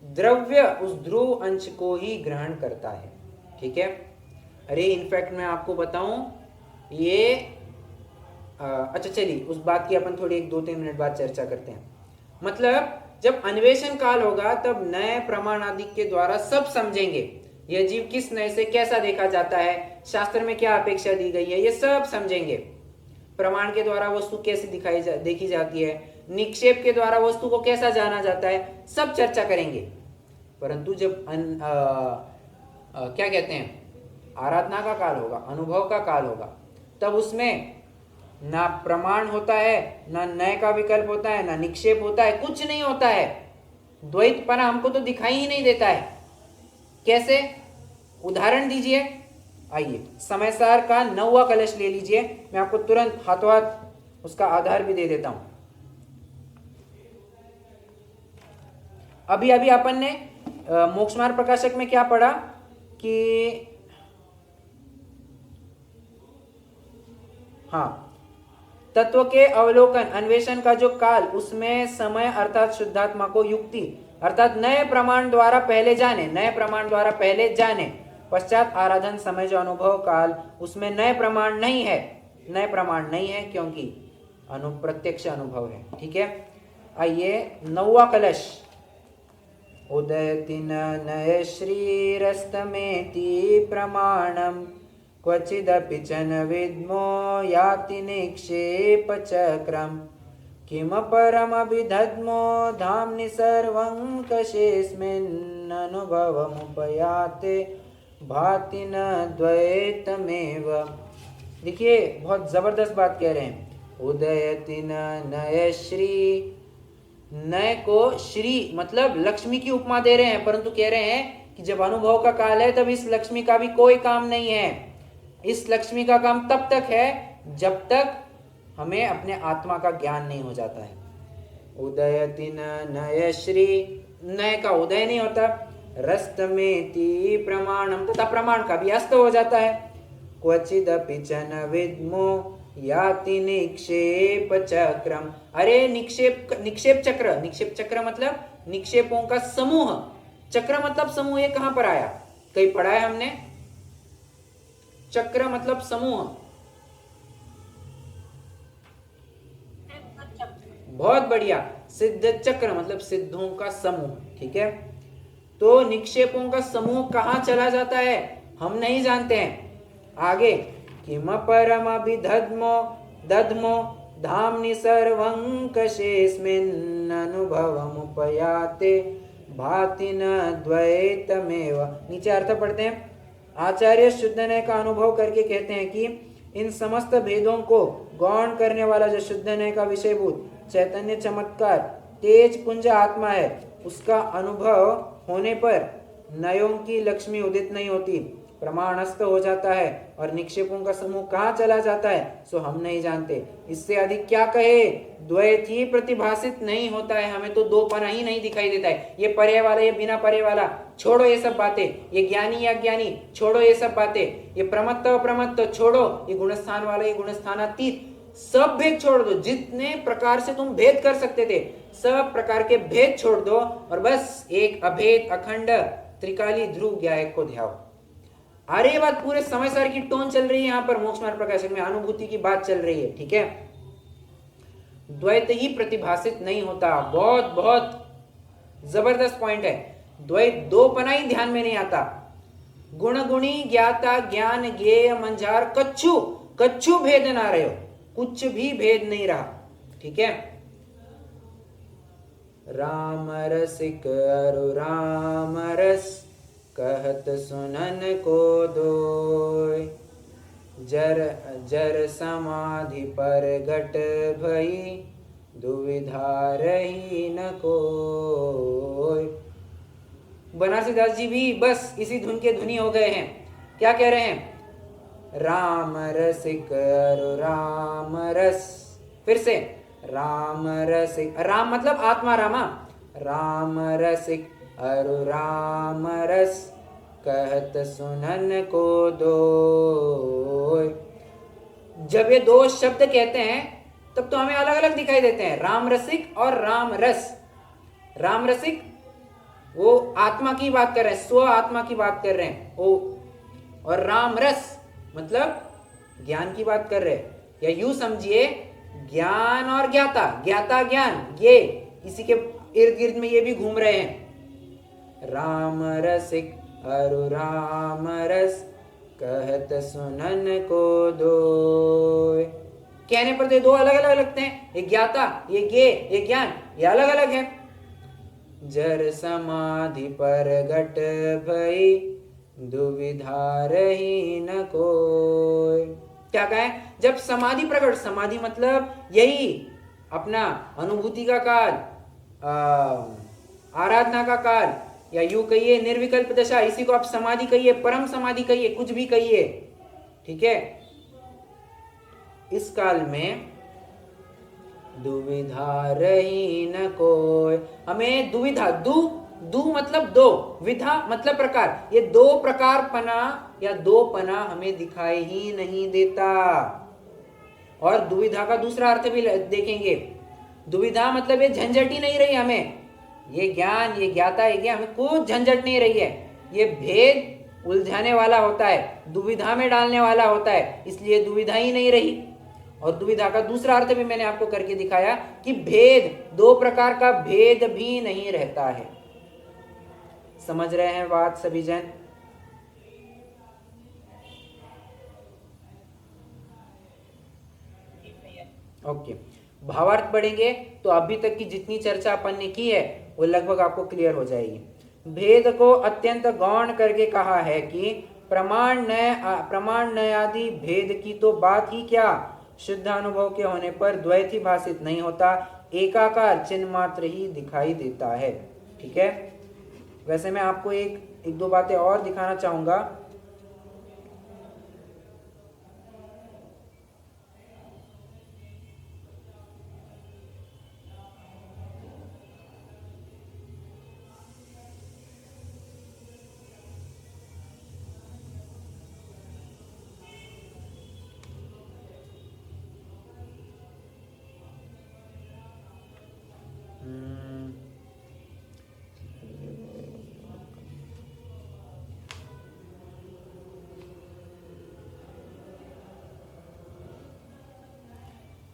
द्रव्य उस ध्रुव अंश को ही ग्रहण करता है। ठीक है। अरे इनफैक्ट मैं आपको बताऊं, ये अच्छा चलिए उस बात की अपन थोड़ी 1-2-3 मिनट बाद चर्चा करते हैं। मतलब जब अन्वेषण काल होगा तब नए प्रमाण आदि के द्वारा सब समझेंगे, यह जीव किस नए से कैसा देखा जाता है, शास्त्र में क्या अपेक्षा दी गई है, ये सब समझेंगे। प्रमाण के द्वारा वस्तु कैसे देखी जाती है, निक्षेप के द्वारा वस्तु को कैसा जाना जाता है, सब चर्चा करेंगे। परंतु जब क्या कहते हैं, आराधना का काल होगा, अनुभव का काल होगा, तब उसमें ना प्रमाण होता है, ना नए का विकल्प होता है, ना निक्षेप होता है, कुछ नहीं होता है। द्वैतपना हमको तो दिखाई ही नहीं देता है। कैसे? उदाहरण दीजिए। आइए समय सार का 9वां कलश ले लीजिए, मैं आपको तुरंत हाथों हाथ उसका आधार भी दे देता हूं। अभी अभी अपन ने मोक्षमार्ग प्रकाशक में क्या पढ़ा कि हाँ, तत्व के अवलोकन अन्वेषण का जो काल, उसमें समय अर्थात शुद्धात्मा को युक्ति अर्थात नए प्रमाण द्वारा पहले जाने, नए प्रमाण द्वारा पहले जाने, पश्चात आराधन समय जो अनुभव काल, उसमें नए प्रमाण नहीं है, नए प्रमाण नहीं है क्योंकि प्रत्यक्ष अनुभव है। ठीक है। आइए 9वां कलश। उदयति नय श्रीरस्तमेति प्रमाणम क्वचिदपि च न विद्मो याति निक्षेप चक्रम किम परमभिदध्मो धाम्नि सर्वं कशेऽस्मिन् अनुभवमुपयाते भाति न द्वैतमेव। देखिए बहुत जबरदस्त बात कह रहे हैं। उदयति नय श्री, नय को श्री मतलब लक्ष्मी की उपमा दे रहे हैं, परंतु कह रहे हैं कि जब अनुभव का काल है तब इस लक्ष्मी का भी कोई काम नहीं है। इस लक्ष्मी का काम तब तक है जब तक हमें अपने आत्मा का ज्ञान नहीं हो जाता है। उदयति नय श्री, नय का उदय नहीं होता, रस्तमेति प्रमाणम तथा प्रमाण का भी अस्त हो जाता है। क्वचिदपि च न विद्मो याति निक्षेप चक्रम। अरे निक्षेप चक्र, निक्षेप चक्र मतलब निक्षेपों का समूह, चक्र मतलब समूह, ये कहां पर आया, कहीं पढ़ा है हमने? चक्र मतलब समूह। बहुत बढ़िया, सिद्ध चक्र मतलब सिद्धों का समूह। ठीक है। तो निक्षेपों का समूह कहां चला जाता है हम नहीं जानते हैं। आगे किम परमभिदध्मो दध्मो धाम्नि सर्वं कशेऽस्मिन् अनुभवमुपयाते भाति न द्वैतमेव। नीचे अर्थ पढ़ते हैं। आचार्य शुद्धनय का अनुभव करके कहते हैं कि इन समस्त भेदों को गौण करने वाला जो शुद्धनय का विषयभूत चैतन्य चमत्कार तेज पुंज आत्मा है, उसका अनुभव होने पर नयों की लक्ष्मी उदित नहीं होती, प्रमाणस्थ हो जाता है और निक्षेपों का समूह कहाँ चला जाता है सो हम नहीं जानते। इससे अधिक क्या कहे, द्वैत ही प्रतिभासित नहीं होता है, हमें तो दो पना ही नहीं दिखाई देता है। ये पर्याय वाला, ये बिना पर्याय वाला, छोड़ो ये सब बातें। ये ज्ञानी या ज्ञानी, छोड़ो ये सब बातें। ये प्रमत्त अप्रमत्त छोड़ो, ये गुणस्थान वाला, ये गुणस्थानातीत, सब भेद छोड़ दो। जितने प्रकार से तुम भेद कर सकते थे सब प्रकार के भेद छोड़ दो और बस एक अभेद अखंड त्रिकाली ध्रुव ज्ञायक को ध्याओ। अरे बात पूरे समय सार की टोन चल रही है यहाँ पर मोक्षमार्ग प्रकाशक में, अनुभूति की बात चल रही है। ठीक है। द्वैत ही प्रतिभासित नहीं होता। बहुत बहुत जबरदस्त पॉइंट है। द्वैत दो पना ही ध्यान में नहीं आता। गुण गुणी ज्ञाता ज्ञान ज्ञेय मंझार कच्छु कच्छु भेद ना रहे हो, कुछ भी भेद नहीं रहा। ठीक है। राम रसिक अरु राम रस कहत सुनन को दोय, जर जर समाधि पर घट भई दुविधा रही न कोय। बनारसीदास जी भी बस इसी धुन के धुनी हो गए हैं। क्या कह रहे हैं? राम रसिक अरु राम रस, फिर से राम रसिक, राम मतलब आत्मा रामा, राम रसिक अरु राम रस कहत सुनन को दोय। जब ये दो शब्द कहते हैं तब तो हमें अलग अलग दिखाई देते हैं, राम रसिक और राम रस। राम रसिक वो आत्मा की बात कर रहे हैं, स्व आत्मा की बात कर रहे हैं वो, और राम रस मतलब ज्ञान की बात कर रहे हैं। या यूं समझिए ज्ञान और ज्ञाता, ज्ञाता ज्ञान, ये इसी के इर्द गिर्द में ये भी घूम रहे हैं। राम रसिक अरु राम रस कहत सुनन को दो, कहने पर तो दो अलग अलग लगते हैं, ये ज्ञाता ये ज्ञे ये ज्ञान, ये अलग अलग है। जर समाधि पर घट भई दुविधा रही न कोय। क्या कहे, जब समाधि प्रकट, समाधि मतलब यही अपना अनुभूति का काल, आराधना का काल, या यूं कहिए निर्विकल्प दशा, इसी को आप समाधि कहिए, परम समाधि कहिए, कुछ भी कहिए, ठीक है। इस काल में दुविधा रही न कोय, हमें दुविधा, दु मतलब दो, विधा मतलब प्रकार, ये दो प्रकार पना या दो पना हमें दिखाई ही नहीं देता। और दुविधा का दूसरा अर्थ भी देखेंगे, दुविधा मतलब ये झंझट ही नहीं रही हमें, ये ज्ञान ये ज्ञाता ये ज्ञान, हमें कुछ झंझट नहीं रही है, ये भेद उलझाने वाला होता है, दुविधा में डालने वाला होता है, इसलिए दुविधा ही नहीं रही। और दुविधा का दूसरा अर्थ भी मैंने आपको करके दिखाया कि भेद, दो प्रकार का भेद भी नहीं रहता है। समझ रहे हैं बात सभी जन? ओके, भावार्थ पढ़ेंगे तो अभी तक की जितनी चर्चा अपन ने की है वो लगभग आपको क्लियर हो जाएगी। भेद को अत्यंत गौण करके कहा है कि प्रमाण नय आदि भेद की तो बात ही क्या, शुद्ध अनुभव के होने पर द्वैत ही भाषित नहीं होता, एकाकार चिन्ह मात्र ही दिखाई देता है। ठीक है, वैसे मैं आपको एक दो बातें और दिखाना चाहूंगा।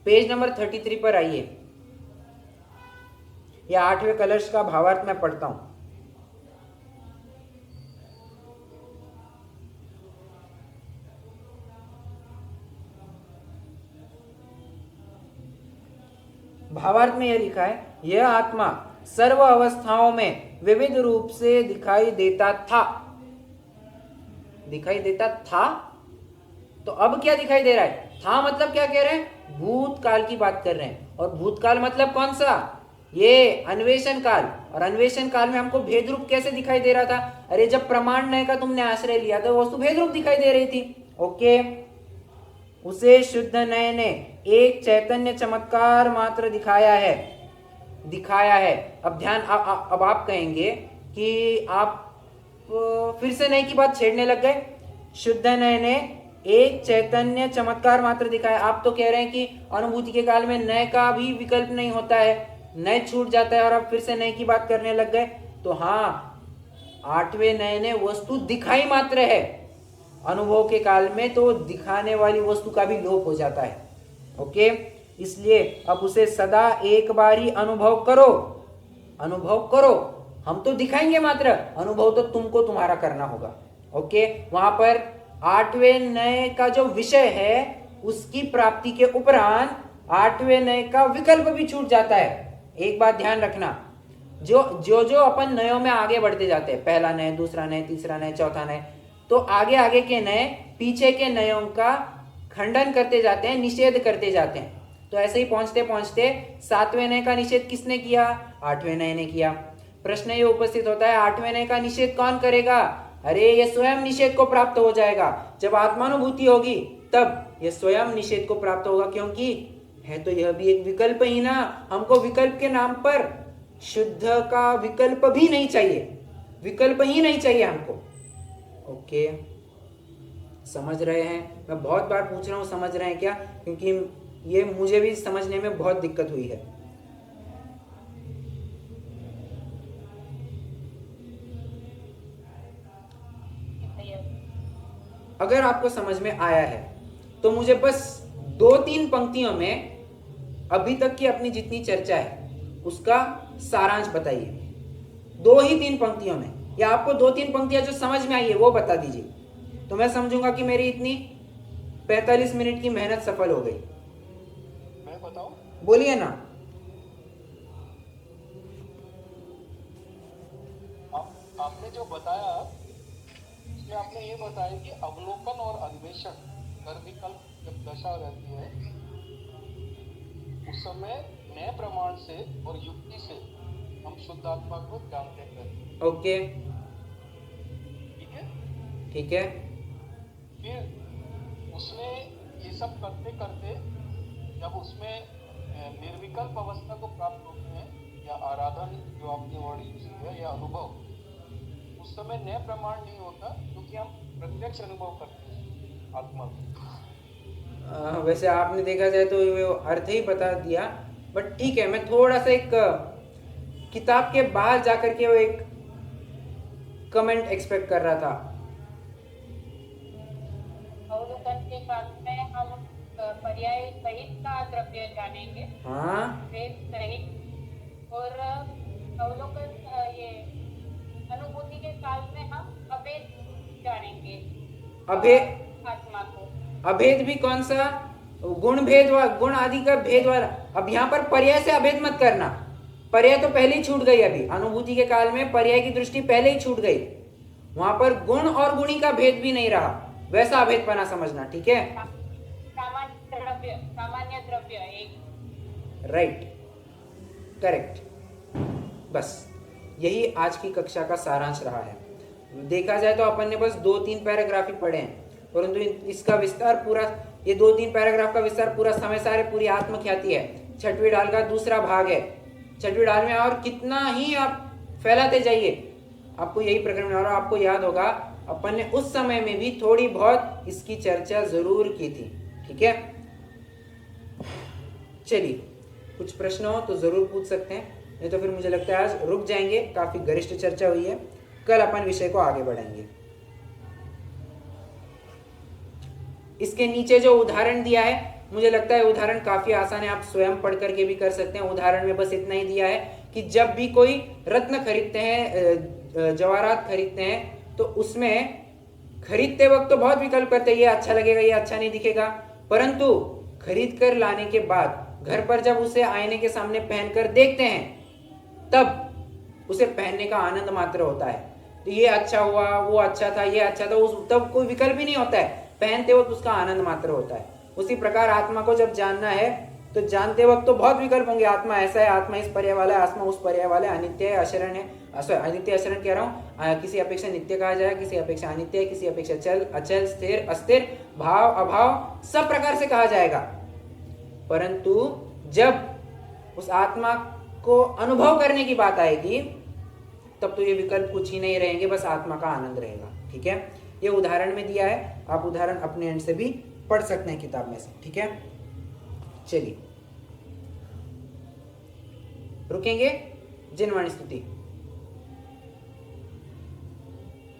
पेज नंबर 33 पर आइए, या 8वें कलश का भावार्थ मैं पढ़ता हूं। भावार्थ में यह लिखा है, यह आत्मा सर्व अवस्थाओं में विविध रूप से दिखाई देता था। दिखाई देता था, तो अब क्या दिखाई दे रहा है? था मतलब क्या कह रहे हैं? भूतकाल की बात कर रहे हैं। और भूतकाल मतलब कौन सा? ये अन्वेषण काल। और अन्वेषण काल में हमको भेद रूप कैसे दिखाई दे रहा था? अरे जब प्रमाण नय का तुमने आश्रय लिया था, वस्तु भेद रूप दिखाई दे रही थी। ओके, उसे शुद्ध नय ने एक चैतन्य चमत्कार मात्र दिखाया है। अब ध्यान, अब आप कहेंगे कि आप फिर से नय की बात छेड़ने लग गए। शुद्ध नय ने एक चैतन्य चमत्कार मात्र दिखाया। आप तो कह रहे हैं कि अनुभूति के काल में नय का भी विकल्प नहीं होता है, नय छूट जाता है, और आप फिर से नय की बात करने लग गए। तो हाँ, 8वें नय ने वस्तु दिखाई मात्र है। अनुभव के काल में तो दिखाने वाली वस्तु का भी लोप हो जाता है। ओके, इसलिए अब उसे सदा एक बार ही अनुभव करो। हम तो दिखाएंगे मात्र, अनुभव तो तुमको तुम्हारा करना होगा। ओके, वहां पर 8वें नय का जो विषय है उसकी प्राप्ति के उपरांत 8वें नय का विकल्प भी छूट जाता है। एक बात ध्यान रखना, जो अपन नयों में आगे बढ़ते जाते हैं, पहला नय, दूसरा नय, तीसरा नय, चौथा नय, तो आगे के नय पीछे के नयों का खंडन करते जाते हैं, निषेध करते जाते हैं। तो ऐसे ही पहुंचते पहुंचते 7वें नय का निषेध किसने किया? 8वें नय ने किया। प्रश्न ये उपस्थित होता है, 8वें नय का निषेध कौन करेगा? अरे ये स्वयं निषेध को प्राप्त हो जाएगा। जब आत्मानुभूति होगी तब ये स्वयं निषेध को प्राप्त होगा, क्योंकि है तो यह भी एक विकल्प ही ना। हमको विकल्प के नाम पर शुद्ध का विकल्प भी नहीं चाहिए, विकल्प ही नहीं चाहिए हमको। ओके, समझ रहे हैं? मैं बहुत बार पूछ रहा हूं, समझ रहे हैं क्या? क्योंकि ये मुझे भी समझने में बहुत दिक्कत हुई है। अगर आपको समझ में आया है तो मुझे बस 2-3 पंक्तियों में अभी तक की अपनी जितनी चर्चा है उसका सारांश बताइए। 2 ही 3 पंक्तियों में, या आपको 2-3 पंक्तियां जो समझ में आई है वो बता दीजिए, तो मैं समझूंगा कि मेरी इतनी 45 मिनट की मेहनत सफल हो गई। मैं बताऊं? बोलिए ना। आपने जो बताया उसमें आपने ये बताया कि अवलोकन और अन्वेषण कर विकल्प जब दशा रहती है उस समय नए प्रमाण से और युक्ति से हम शुद्ध आत्मा को जानते हैं। ओके, ठीक है। ठीक है। फिर उसमें ये सब करते करते जब उसमें निर्विकल्प अवस्था को प्राप्त होते हैं या आराधन जो आपने वर्ड यूज किया या अनुभव, उस समय नए प्रमाण नहीं होता क्योंकि हम प्रत्यक्ष अनुभव करते हैं आत्मा को। वैसे आपने देखा जाए तो वो अर्थ ही बता दिया, बट ठीक है, मैं थोड़ा सा एक किताब के बाहर जाकर के वो एक कमेंट एक्सपेक्ट कर रहा था। अवलोकन के काल में हम पर्याय सहित का द्रव्य जानेंगे, हाँ, भेद सहित, और अवलोकन ये अनुभूति के काल में हम अभेद जानेंगे अभेद, आत्मा को। अभेद भी कौन सा? गुण भेद गुण आदि का भेद वाला। अब यहाँ पर पर्याय से अभेद मत करना, पर्याय तो पहले ही छूट गई। अभी अनुभूति के काल में पर्याय की दृष्टि पहले ही छूट गई, वहां पर गुण और गुणी का भेद भी नहीं रहा, वैसा अभेदपना समझना, ठीक है? सामान्य द्रव्य एक, राइट, करेक्ट। बस यही आज की कक्षा का सारांश रहा है। देखा जाए तो अपन ने बस 2-3 पैराग्राफ ही पढ़े हैं, परंतु इसका विस्तार पूरा, ये 2-3 पैराग्राफ का विस्तार पूरा समय सारे पूरी आत्मख्याति है, 6वीं डाल का दूसरा भाग है। 6वीं डाल में और कितना ही आप फैलाते जाइए आपको यही प्रकरण में, और आपको याद होगा अपन ने उस समय में भी थोड़ी बहुत इसकी चर्चा जरूर की थी, ठीक है? चलिए, कुछ प्रश्न हो तो जरूर पूछ सकते हैं, नहीं तो फिर मुझे लगता है आज रुक जाएंगे, काफी गरिष्ठ चर्चा हुई है, कल अपन विषय को आगे बढ़ाएंगे। इसके नीचे जो उदाहरण दिया है, मुझे लगता है उदाहरण काफी आसान है, आप स्वयं पढ़ करके भी कर सकते हैं। उदाहरण में बस इतना ही दिया है कि जब भी कोई रत्न खरीदते हैं, जवाहरात खरीदते हैं, तो उसमें खरीदते वक्त तो बहुत विकल्प करते हैं, ये अच्छा लगेगा, ये अच्छा नहीं दिखेगा, परंतु खरीद कर लाने के बाद घर पर जब उसे आईने के सामने पहनकर देखते हैं तब उसे पहनने का आनंद मात्र होता है। तो ये अच्छा हुआ, वो अच्छा था, ये अच्छा था, उस तब कोई विकल्प ही नहीं होता है, पहनते वक्त उसका आनंद मात्र होता है। उसी प्रकार आत्मा को जब जानना है तो जानते वक्त तो बहुत विकल्प होंगे, आत्मा ऐसा है, आत्मा इस पर्याय वाला है, आत्मा उस पर्याय वाला है, अनित्य है, अशरण है, अनित्य अशरण कह रहा हूँ, किसी अपेक्षा नित्य कहा जाए, किसी अपेक्षा अनित्य है, किसी अपेक्षा चल अचल, स्थिर अस्थिर, भाव अभाव, सब प्रकार से कहा जाएगा। परंतु जब उस आत्मा को अनुभव करने की बात आएगी तब तो ये विकल्प कुछ ही नहीं रहेंगे, बस आत्मा का आनंद रहेगा, ठीक है? ये उदाहरण में दिया है, आप उदाहरण अपने एंड से भी पढ़ सकते हैं किताब में से, ठीक है? चलिए रुकेंगे। जिनवाणी स्तुति।